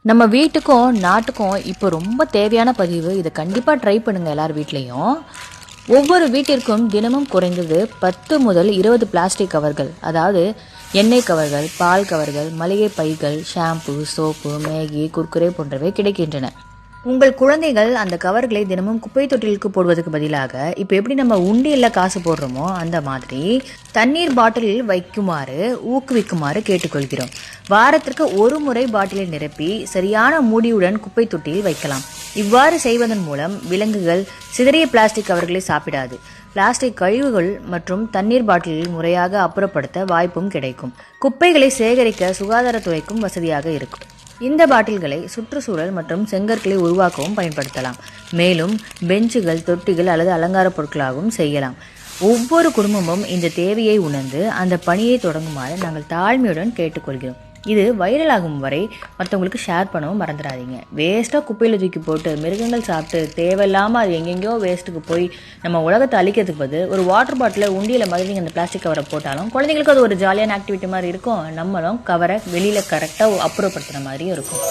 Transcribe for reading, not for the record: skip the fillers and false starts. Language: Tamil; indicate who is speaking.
Speaker 1: நம்ம வீட்டுக்கும் நாட்டுக்கும் இப்போ ரொம்ப தேவையான பதிவு. இதை கண்டிப்பாக ட்ரை பண்ணுங்கள் எல்லார் வீட்லேயும். ஒவ்வொரு வீட்டிற்கும் தினமும் குறைந்தது 10 முதல் 20 பிளாஸ்டிக் கவர்கள், அதாவது எண்ணெய் கவர்கள், பால் கவர்கள், மளிகை பைகள், ஷாம்பு, சோப்பு, மேகி, குர்குரே போன்றவை கிடைக்கின்றன. உங்கள் குழந்தைகள் அந்த கவர்களை தினமும் குப்பை தொட்டிலுக்கு போடுவதற்கு பதிலாக இப்போ எப்படி நம்ம உண்டியலில் காசு போடுறோமோ அந்த மாதிரி தண்ணீர் பாட்டிலில் வைக்குமாறு ஊக்குவிக்குமாறு கேட்டுக்கொள்கிறோம். வாரத்திற்கு ஒரு முறை பாட்டிலை நிரப்பி சரியான மூடியுடன் குப்பை தொட்டியில் வைக்கலாம். இவ்வாறு செய்வதன் மூலம் விலங்குகள் சிதறிய பிளாஸ்டிக் கவர்களை சாப்பிடாது. பிளாஸ்டிக் கழிவுகள் மற்றும் தண்ணீர் பாட்டிலில் முறையாக அப்புறப்படுத்த வாய்ப்பும் கிடைக்கும். குப்பைகளை சேகரிக்க சுகாதாரத்துறைக்கும் வசதியாக இருக்கும். இந்த பாட்டில்களை சுற்றுச்சூழல் மற்றும் செங்கற்களை உருவாக்கவும் பயன்படுத்தலாம். மேலும் பெஞ்சுகள், தொட்டிகள் அல்லது அலங்கார பொருட்களாகவும் செய்யலாம். ஒவ்வொரு குடும்பமும் இந்த தேவையை உணர்ந்து அந்த பணியை தொடங்குமாறு நாங்கள் தாழ்மையுடன் கேட்டுக்கொள்கிறோம். இது வைரலாகும் வரை மற்றவங்களுக்கு ஷேர் பண்ணவும் மறந்துடாதீங்க. வேஸ்ட்டாக குப்பையில் தூக்கி போட்டு மிருகங்கள் சாப்பிட்டு தேவையில்லாமல் அது எங்கெங்கேயோ வேஸ்ட்டுக்கு போய் நம்ம உலகத்தை அழிக்கிறதுக்கு பதில் ஒரு வாட்டர் பாட்டிலில் உண்டியில் மாதிரி நீங்கள் அந்த பிளாஸ்டிக் கவரை போட்டாலும் குழந்தைங்களுக்கு அது ஒரு ஜாலியான ஆக்டிவிட்டி மாதிரி இருக்கும். நம்மளும் கவரை வெளியில் கரெக்டாக அப்புறப்படுத்துகிற மாதிரியும் இருக்கும்.